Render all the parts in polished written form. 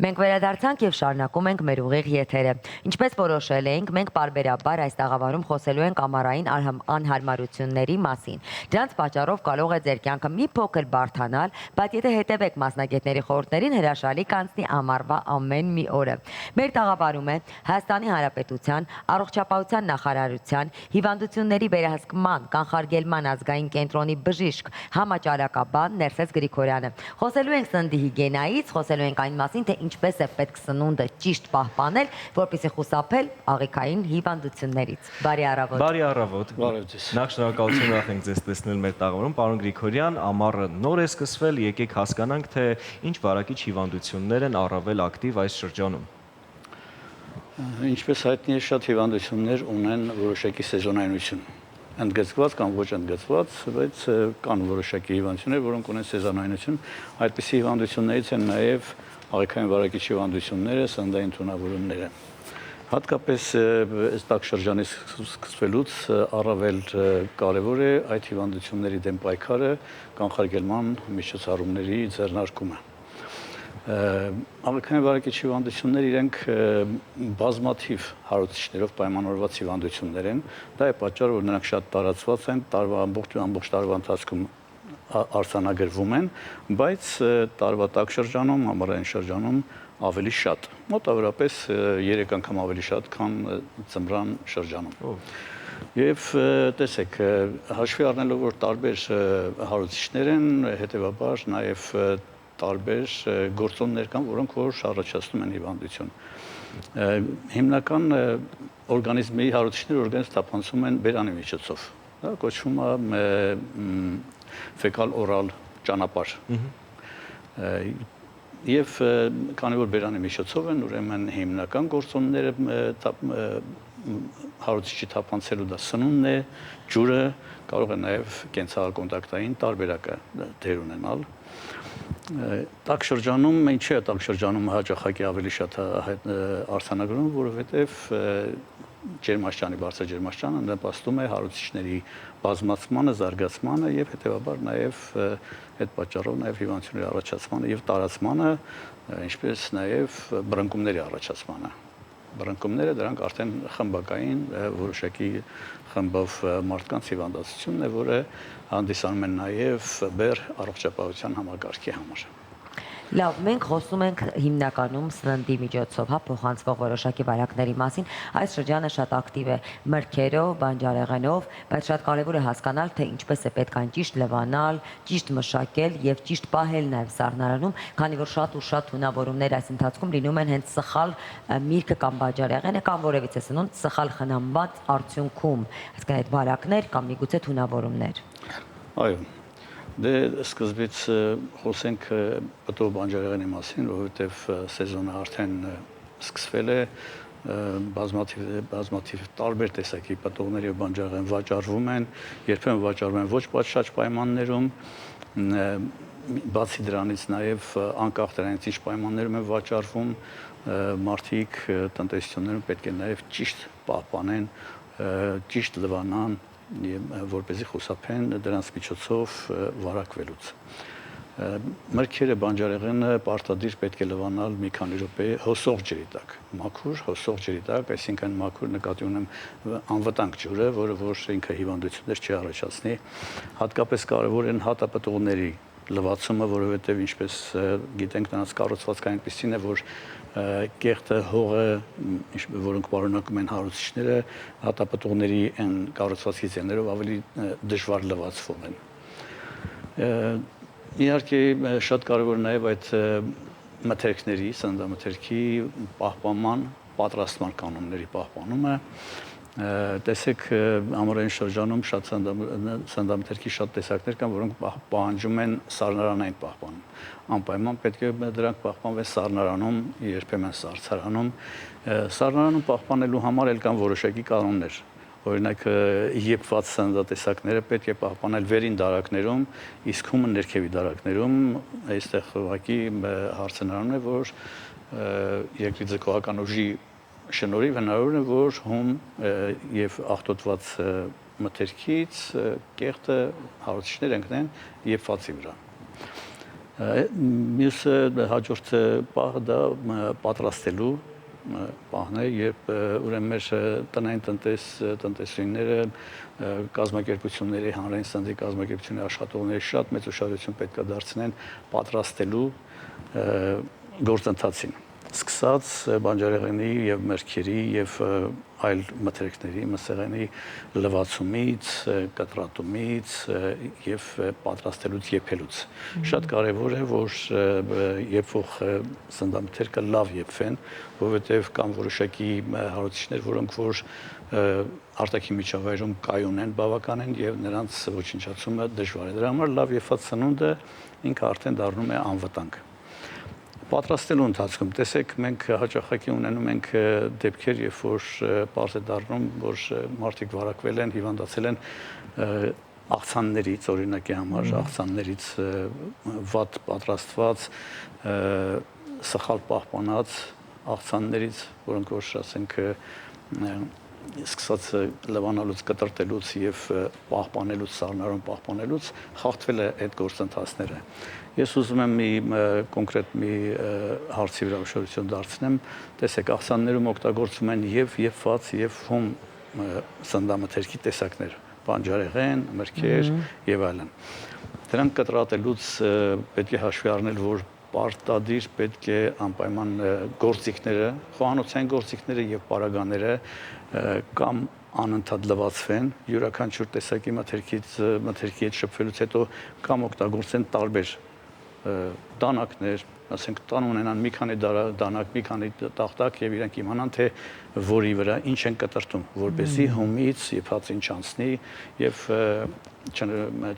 Մենք վերադարձանք եւ շարունակում ենք մեր ուղիղ եթերը։ Ինչպես որոշել էինք, մենք պարբերաբար այս տաղավարում խոսելու ենք ամառային անհարմարությունների մասին։ Դրանց պատճառով կարող է ձեր կյանքը մի փոքր բարդանալ, բայց եթե հետևեք մասնագետների խորհուրդներին, հրաշալի կանցնի ամառվա ամեն մի օրը։ Մեր տաղավարում է Հայաստանի Հանրապետության Առողջապահության նախարարության Հիվանդությունների վերահսկման, կանխարգելման ազգային կենտրոնի բժիշկ համաճարակաբան Ներսես Գրիգորյանը։ Խոսելու ենք սննդի հիգիենայից, խոսելու ենք այն մասին, թե ինչպես է պետք սնունդը ճիշտ պահպանել, որպեսզի խուսափել աղիքային հիվանդություններից։ Բարի առավոտ։ Բարի առավոտ։ Նախ շնորհակալություն ուրախ ենք ձեզ տեսնել մեր տաղավարում, պարոն Գրիգորյան, ամառը նոր է սկսվել, եկեք հասկանանք, թե ինչ վարակիչ հիվանդություններ են առավել ակտիվ այս շրջանում։ Ինչպես հայտնի է, շատ հիվանդություններ ունեն որոշակի սեզոնայնություն։ Ընդգծված կամ ոչ ընդգծված, բայց կան որոշակի հիվանդություններ, որոնք ունեն սեզոնայնություն։ Այդպիսի հիվանդություններից են նաև աղիքային վարակիչ հիվանդությունները, սննդային թունավորումները։ Հատկապես այս տաք շրջանի սկսվելուց առավել կարևոր է այդ հիվանդությունների դեմ պայքարը, կանխարգելման միջոցառումների ձեռնարկումը։ Աղիքային վարակիչ հիվանդությունները իրենք բազմաթիվ հարուցիչներով պայմանավորված հիվանդություններ են։ Դա է պատճառը, որ նրանք շատ տարածված են, ամբողջ տարվա ընթացքում արձանագրվում են, բայց տարվա տաք շրջանում, ամառային շրջանում ավելի շատ, մոտավորապես 3 անգամ ավելի շատ, քան ձմռան շրջանում։ Եվ տեսեք, հաշվի առնելով, որ տարբեր հարուցիչներ են, հետևաբար նաև տարբեր գործոններ կան, որոնք որ առաջացնում են հիվանդություն։ Հիմնական օրգանիզմի հարուցիչները օրգանիզմ թափանցում են բերանի միջոցով, դա կոչվում է ֆեկալ-օրալ ճանապարհ։ Եվ քանի որ բերանի միջոցով են, ուրեմն հիմնական գործոնները հարուցիչի թափանցելու դա սնունդն է, ջուրը, կարող է նաև կենցաղակոնտակտային տարբերակը դեր ունենալ։ Տաք շրջանում, ինչի է տաք շրջանում հաճախակի ավելի շատ արձանագրում, որովհետև ջերմաստիճանի բարձր ջերմաստիճանը նպաստում է հարուցիչների բազմացմանը, զարգացմանը եւ հետեւաբար նաեւ այդ պատճառով նաեւ հիվանդությունների առաջացմանը եւ տարածմանը, ինչպես նաեւ բռնկումների առաջացմանը։ Բռնկումները դրանք արդեն խմբակային որոշակի խմբով մարդկանց հիվանդացությունն է, որը հանդիսանում են նաեւ բեր առողջապահության համակարգի համար։ Լավ, մենք խոսում ենք հիմնականում սննդի միջոցով, հա, փոխանցվող որոշակի վարակների մասին։ Այս շրջանը շատ ակտիվ է մրգերով, բանջարեղենով, բայց շատ կարևոր է հասկանալ, թե ինչպես է պետք այն ճիշտ լվանալ, ճիշտ մշակել եւ ճիշտ պահել նաեւ սառնարանում, քանի որ շատ ու շատ թունավորումներ այս ընթացքում լինում են հենց սխալ միրգը կամ բանջարեղենը կամ որևիցե սնունդ սխալ խնամված արդյունքում, այսինքն այդ վարակներ կամ միգուցե թունավորումներ։ Այո։ Դե սկզբից խոսենք պտուղ բանջարեղենի մասին, որովհետև սեզոնը արդեն սկսվել է, բազմաթիվ տարբեր տեսակի պտուղներ եւ բանջարեղեն վաճառվում են, երբեմն վաճառվում են ոչ պատշաճ պայմաններում, բացի դրանից նաեւ անկախ դրանից ինչ պայմաններում են վաճառվում, մարդիկ տնտեսություններում պետք է նաեւ ճիշտ պահպանեն, ճիշտ լվանան որպեսզի խուսափեն դրանց միջոցով վարակվելուց։ Մրգերը, բանջարեղենը պարտադիր պետք է լվանալ մի քանի րոպե հոսող ջրի տակ, մաքուր հոսող ջրի տակ, այսինքն մաքուր նկատի ունեմ անվտանգ ջուրը, որը որ ինքը հիվանդություններ չի առաջացնի, հատկապես կարևոր են հատապտուղների լվացումը, որովհետև ինչպես գիտենք, նրանց կառուցվածքը այնպիսին է, որ կեղտը, հողը, որոնք պարունակում են հարուցիչները, հատապտուղների այն կառուցվածքի ձևներով ավելի դժվար լվացվում են։ Իհարկե շատ կարևոր է նաև այդ մթերքների, սննդամթերքի պահպանման, պատրաստման կանոնների պահպանումը։ Տեսեք, ամառային շրջանում շատ սննդամթերքի շատ տեսակներ կան, որոնք պահանջում են սառնարանային պահպանում։ Անպայման պետք է դրանք պահպանվեն սառնարանում, երբեմն սառցարանում։ Սառնարանում պահպանելու համար էլ կան որոշակի կանոններ։ Օրինակ, եփված սննդատեսակները պետք է պահպանել վերին դարակներում, իսկ հումը ներքևի դարակներում, այստեղ ուղղակի հարցնարանում է, որ երկրի ձգողական ուժի շնորհիվ հնարավոր է, որ հում եւ աղտոտված մթերքից կեղտը հարուցիչներ ընկնեն եփվածի վրա։ Մյուսը հաջորդ պահը դա պատրաստելու պահն է, երբ ուրեմն մեր տնային տնտեսությունները կազմակերպությունների հանրային սննդի կազմակերպությունների աշխատողները շատ մեծ ուշադրություն պետք է դարձնեն պատրաստելու գործընթացին։ Սկսած բանջարեղենի եւ մերքերի եւ այլ մթերքների, մսեղենի լվացումից, կտրատումից եւ պատրաստելուց եփելուց։ Շատ կարեւոր է, որ եփող սննդամթերքը լավ եփվեն, որովհետեւ կան որոշակի հարուցիչներ, որոնք որ արտաքին միջավայրում կայուն են, բավական են եւ նրանց ոչնչացումը դժվար է։ Դրա համար լավ եփած սնունդը ինքը արդեն դառնում է անվտանգ։ Պատրաստելու ընթացքում տեսեք մենք հաճախակի ունենում ենք դեպքեր, երբ որ պարզ է դառնում, որ մարդիկ վարակվել են, հիվանդացել են աղցաններից, օրինակի համար աղցաններից վատ պատրաստված, սխալ պահպանած աղցաններից, որոնք որ ասենք սկսած լվանալուց, կտրտելուց եւ պահպանելուց, սառնարուն պահպանելուց խախտվել է այդ գործընթացները։ Ես ուզում եմ մի կոնկրետ մի հարցի վրա ուշադրություն դարձնեմ։ Տեսեք, աղցաններում օգտագործում են եւ եփված եւ հում սննդամթերքի տեսակներ, բանջարեղեն, մրգեր եւ այլն։ Դրանք կտրատելուց պետք է հաշվի առնել, որ պարտադիր պետք է անպայման գործիքները, խոհանոցային գործիքները եւ պարագաները կամ անընդհատ լվացվեն յուրաքանչյուր տեսակի մթերքի հետ շփվելուց հետո կամ օգտագործեն տարբեր դանակներ, ասենք տան ունենան մի քանի դանակ, մի քանի տախտակ եւ իրանք իմանան թե որի վրա ինչ են կտրտում, որպեսզի հումից եփածին չանցնի եւ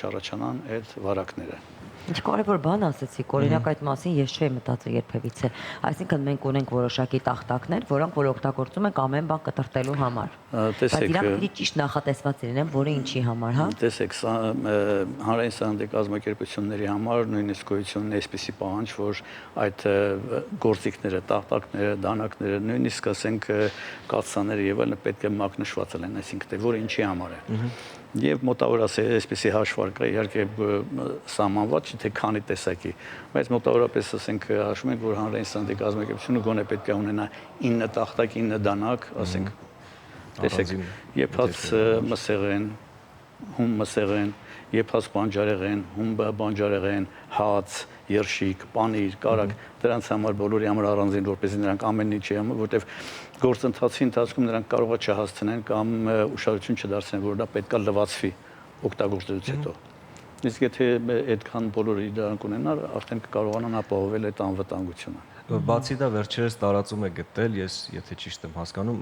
չառաջանան այդ վարակները։ Ինչ կարևոր բան ասացիք, օրինակ այդ մասին ես չէի մտածել երբևիցե։ Այսինքն մենք ունենք որոշակի տախտակներ, որոնք որ օգտագործում ենք ամեն բան կտրտելու համար։ Բայց իրանք պիտի ճիշտ նախատեսված լինեն, որը ինչի համար, հա։ Տեսեք, հանրային սննդի կազմակերպությունների համար նույնիսկ գոյություն ունի այսպիսի պահանջ, որ այդ գործիքները, տախտակները, դանակները, նույնիսկ ասենք կաթսաները եւ այլն պետք է մակնշված լինեն, այսինքն թե որը ինչի համար է։ Եվ մոտավորապես այսպեսի հաշվարկ է իհարկե սահմանված չի թե քանի տեսակի, բայց մոտավորապես ասենք հաշվում ենք, որ հանրային սննդի կազմակերպությունը գոնե պետք է ունենա 9 տախտակ, 9 դանակ, ասենք տեսեք, եփած մսեղեն, հում մսեղեն, եփած բանջարեղեն, հում բանջարեղեն, հաց, երշիկ, պանիր, կարակ, դրանց համար բոլորի համար առանձին, որպեսզի նրանք ամեն ինչի համար, որտեվ գործընթացի ընթացքում նրանք կարող է չհասցնեն կամ ուշադրություն չդարձնեն, որ դա պետք է լվացվի օգտագործելուց հետո։ Իսկ եթե այդքան բոլորը դրանք ունենան, արդեն կկարողանան ապահովել այդ անվտանգությունը։ Բացի դա վերջերս տարածում է գտել, ես եթե ճիշտ եմ հասկանում,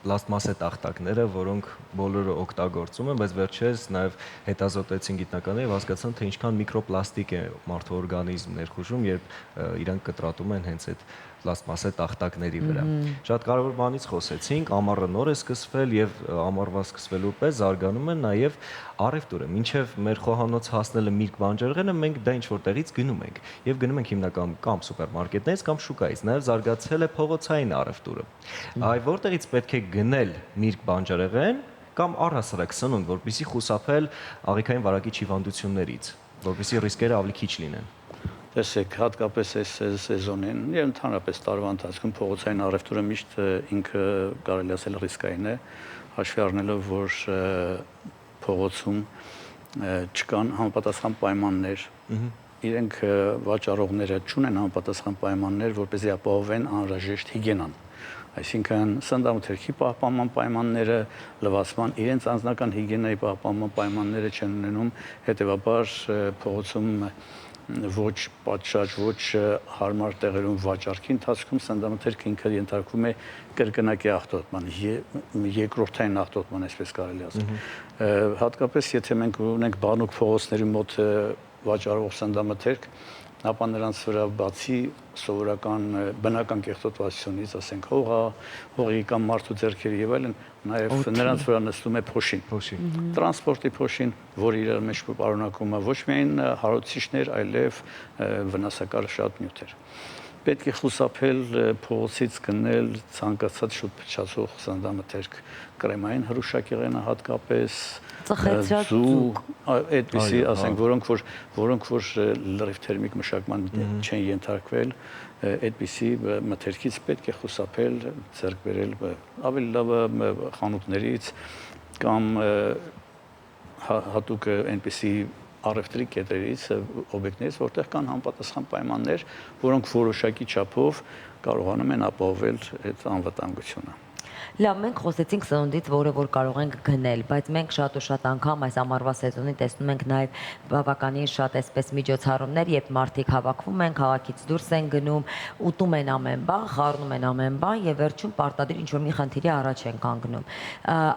պլաստմասե տախտակները, որոնք բոլորը օգտագործում են, բայց վերջերս նաև հետազոտեցին գիտնականները եւ հասկացան, թե ինչքան միկրոպլաստիկ է մարդու օրգանիզմ ներխուժում, երբ իրանք կտրատում են հենց այդ պլաստմասե տախտակների վրա։ Շատ կարևոր բանից խոսեցինք, ամառը նոր է սկսվել եւ ամառվա սկսվելու պես զարգանում է նաեւ առևտուրը։ Մինչեւ մեր խոհանոց հասնելը միրգ բանջարեղենը մենք դա ինչ որտեղից գնում ենք եւ գնում ենք հիմնական կամ սուպերմարկետներից կամ շուկայից։ Նաեւ զարգացել է փողոցային առևտուրը։ Այ որտեղից պետք է գնել միրգ բանջարեղեն կամ առհասարակ սնունդ, որպեսզի խուսափել աղիքային վարակիչ հիվանդություններից, որպեսզի ռիսկերը ավելի քիչ լինեն։ Տեսեք, հատկապես այս սեզոնին եւ ընդհանրապես տարվա ընթացքում փողոցային առևտուրը միշտ ինքը կարելի ասել ռիսկային է, հաշվի առնելով, որ փողոցում չկան համապատասխան պայմաններ, իրենք վաճառողները չունեն համապատասխան պայմաններ, որպեսզի ապահովեն անհրաժեշտ հիգիենան։ Այսինքն սննդամթերքի պահպանման պայմանները, լվացման, իրենց անձնական հիգիենայի պահպանման պայմանները չեն ունենում, հետեւաբար փողոցում ոչ պատշաճ, ոչ հարմար տեղերում վաճառքի ընթացքում սննդամթերքը ինքը ենթարկվում է կրկնակի աղտոտման, երկրորդային աղտոտման, այսպես կարելի ասել։ Հատկապես եթե մենք ունենք բանուկ փողոցների մոտ վաճառող սննդամթերք, ապա նրանց վրա բացի սովորական բնական կեղտոտվածությունից, ասենք հողի կամ մարդու ձեռքերի եւ այլն, նաեւ նրանց վրա նստում է փոշին։ Տրանսպորտի փոշին, որը իր մեջ պարունակում է ոչ միայն հարուցիչներ, այլև վնասակար շատ նյութեր։ Պետք է խուսափել փողոցից գնել ցանկացած շուտ փչացող սննդամթերք, կրեմային հրուշակեղենը հատկապես, Ծխեցրած այդպիսի, ասենք, որոնք որ լրիվ թերմիկ մշակման չեն ենթարկվել, այդպիսի մթերքից պետք է խուսափել, ձեռք բերել ավելի լավը խանութներից կամ հատուկ այնպիսի առևտրի կետերից, օբյեկտներից, որտեղ կան համապատասխան պայմաններ, որոնք որոշակի չափով կարողանում են ապահովել այդ անվտանգությունը։ Լավ, մենք խոսեցինք սնունդից, որը որ կարող ենք գնել, բայց մենք շատ ու շատ անգամ այս ամառվա սեզոնին տեսնում ենք նաև բավականին շատ այսպես միջոցառումներ, երբ մարդիկ հավաքվում են, քաղաքից դուրս են գնում, ուտում են ամեն բան, խառնում են ամեն բան եւ վերջում պարտադիր ինչ-որ մի խնդիրի առաջ են կանգնում։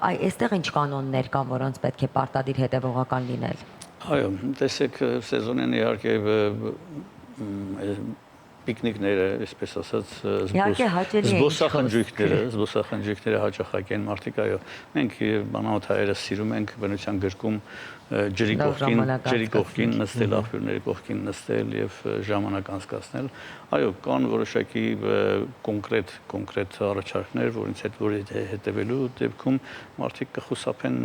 Այստեղ ինչ կանոններ կան, որոնց պետք է պարտադիր հետևողական լինել։ Այո, տեսեք, սեզոնին իհարկե պիկնիկները, այսպես ասած, զբոսախնջույքները հաճախակի են մարդիկ, այո, մենք բանավոտ հայերը սիրում ենք բնության գրկում ջրի կողքին նստել, աղբյուրների կողքին նստել եւ ժամանակ անցկացնել։ Այո, կան որոշակի կոնկրետ առաջարկներ, որոնց հետևելու դեպքում մարդիկ կխուսափեն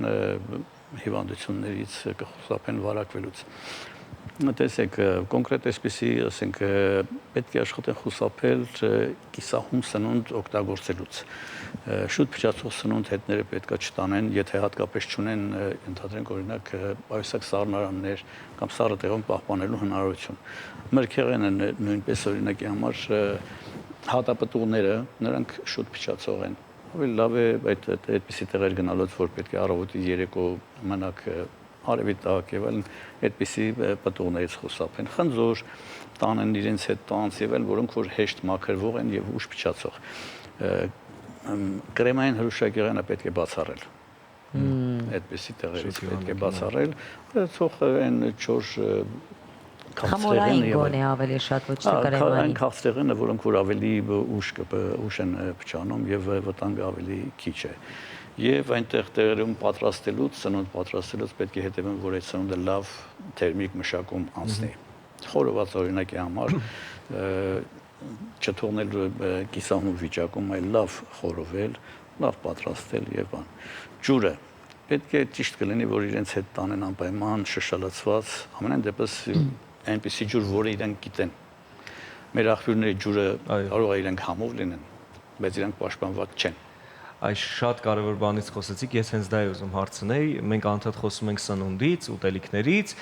հիվանդություններից, կխուսափեն վարակվելուց։ Տեսեք, կոնկրետ այսպիսի, ասենք, պետք է աշխատեն խուսափել կիսահում սնունդ օգտագործելուց։ Շուտ փչացող սնունդ հետները պետք է չտանեն, եթե հատկապես չունեն, ընդհանրենք օրինակ, այսակ սառնարաններ կամ սառը տեղում պահպանելու հնարավորություն։ Մրգեղենը նույնպես օրինակի համար հատապտուղները, նրանք շուտ փչացող են։ Ավելի լավ է այդպիսի տեղեր գնալուց, որ պետք է առավոտի երեկո մնաք արևի տակ եւ այլն, այդպիսի պտուղներից խուսափեն, խնձոր տանեն իրենց հետ տանց եւ այլն, որոնք որ հեշտ մաքրվող են եւ ուշ փչացող։ Կրեմային հրուշակեղենը պետք է բացառել։ Այդպիսի տեղերից պետք է բացառել, ցող այն 4 Խամորային գոնե ավելի շատ ոչ թե կրեմային։ Այն քաղցրեղենը, որոնք որ ավելի ուշ են փչանում եւ վտանգը ավելի քիչ է։ Եվ այնտեղ տեղերում սնունդ պատրաստելուց պետք է հետևեն, որ այդ սնունդը լավ թերմիկ մշակում անցնի։ Խորոված օրինակի համար չթողնել կիսահում վիճակում, այլ լավ խորովել, լավ պատրաստել եւ բան։ Ջուրը պետք է ճիշտ կլինի, որ իրենց հետ տանեն անպայման շշալացված, ամենայն դեպս այնպիսի ջուր, որը իրենք գիտեն։ Մեր աղբյուրների ջուրը կարող է իրենք համով լինեն, բայց իրենք պաշտպանված չեն։ Այս շատ կարևոր բանից խոսեցիք, ես հենց դա եմ ուզում հարցնել, մենք անդադ խոսում ենք սնունդից, ուտելիքներից,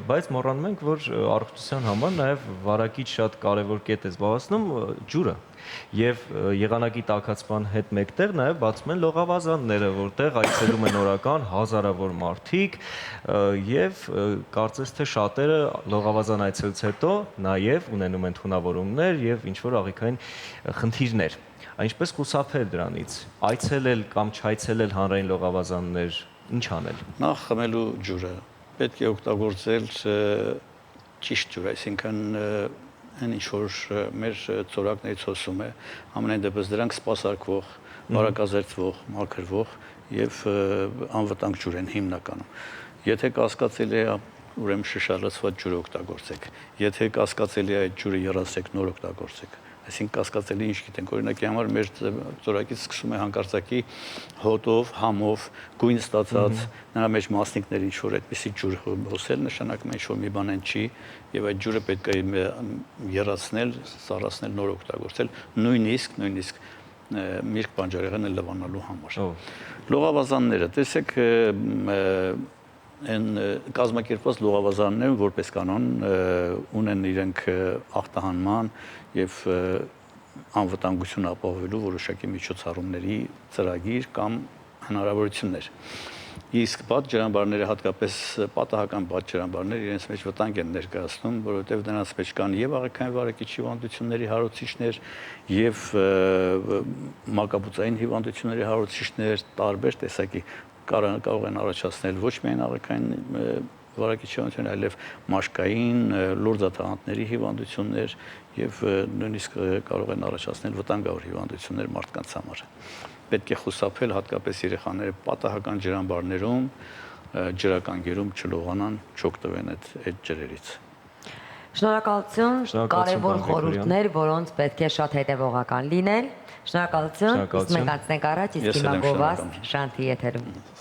բայց մոռանում ենք, որ առողջության համար նաև վարակիչ շատ կարևոր կետ է զբաղեցնում ջուրը։ Եվ եղանակի տաքացման հետ մեկտեղ նաև բացում են լողավազանները, որտեղ այցելում են օրական հազարավոր մարդիկ եւ կարծես թե շատերը լողավազան այցելուց հետո նաև ունենում են թունավորումներ եւ ինչ որ աղիքային խնդիրներ։ Ինչպես խուսափել դրանից, այցելել կամ չայցելել հանրային լողավազաններ, ինչ անել։ Նախ խմելու ջուրը պետք է օգտագործել ճիշտ ջուր, այսինքն այն ինչ որ մեր ծորակներից հոսում է, ամենայն դեպս դրանք սպասարկվող, բարակազերծվող, մաքրվող եւ անվտանգ ջուր են հիմնականում։ Եթե կասկածելի է, ուրեմն շշալացված ջուր օգտագործեք։ Եթե կասկածելի է այդ ջուրը երասեք, նոր օգտագործեք։ Այսինքն կասկածելի ինչ գիտենք, օրինակի համար մեր ծորակից սկսում է հանկարծակի հոտով, համով, գույն ստացած, նրա մեջ մասնիկներ ինչ որ այդպիսի ջուր հոսել, նշանակում է ինչ որ մի բան են չի, եւ այդ ջուրը պետք է երացնել, սառացնել, նոր օգտագործել, նույնիսկ միրգ բանջարեղենը լվանալու համար։ Լողավազանները, տեսեք, այն կազմակերպված լողավազանները որպես կանոն ունեն իրենք ախտահանման եւ անվտանգություն ապահովելու որոշակի միջոցառումների ծրագիր կամ հնարավորություններ։ Իսկ պատճառաբանները, հատկապես պատահական պատճառաբանները իրենց մեջ վտանգ են ներկայացնում, որովհետև նրանց մեջ կան եւ աղիքային վարակիչ հիվանդությունների հարուցիչներ, եւ մակաբուծային հիվանդությունների հարուցիչներ, տարբեր տեսակի կարող են առաջացնել ոչ միայն աղիքային վարակիչ հիվանդություններ, այլև մաշկային, լորձաթաղանթների հիվանդություններ եւ նույնիսկ կարող են առաջացնել վտանգավոր հիվանդություններ մարդկանց համար։ Պետք է խուսափել հատկապես երեխաները պատահական ջրամբարներում, ջրական գերում չլողանան, չօգտվեն այդ ջրերից։ Շնորհակալություն, Շնորհակալություն, կարևոր պարոն խորհուրդներ, որոնց պետք է շատ հետևողական լինել։ Շնորհակալություն, իսկ Շնորհակալություն։ մենք անցնենք առաջ, իսկ Ես էլ հիմա եմ գովաստ շնորհակալ։ Շանթի եթերում։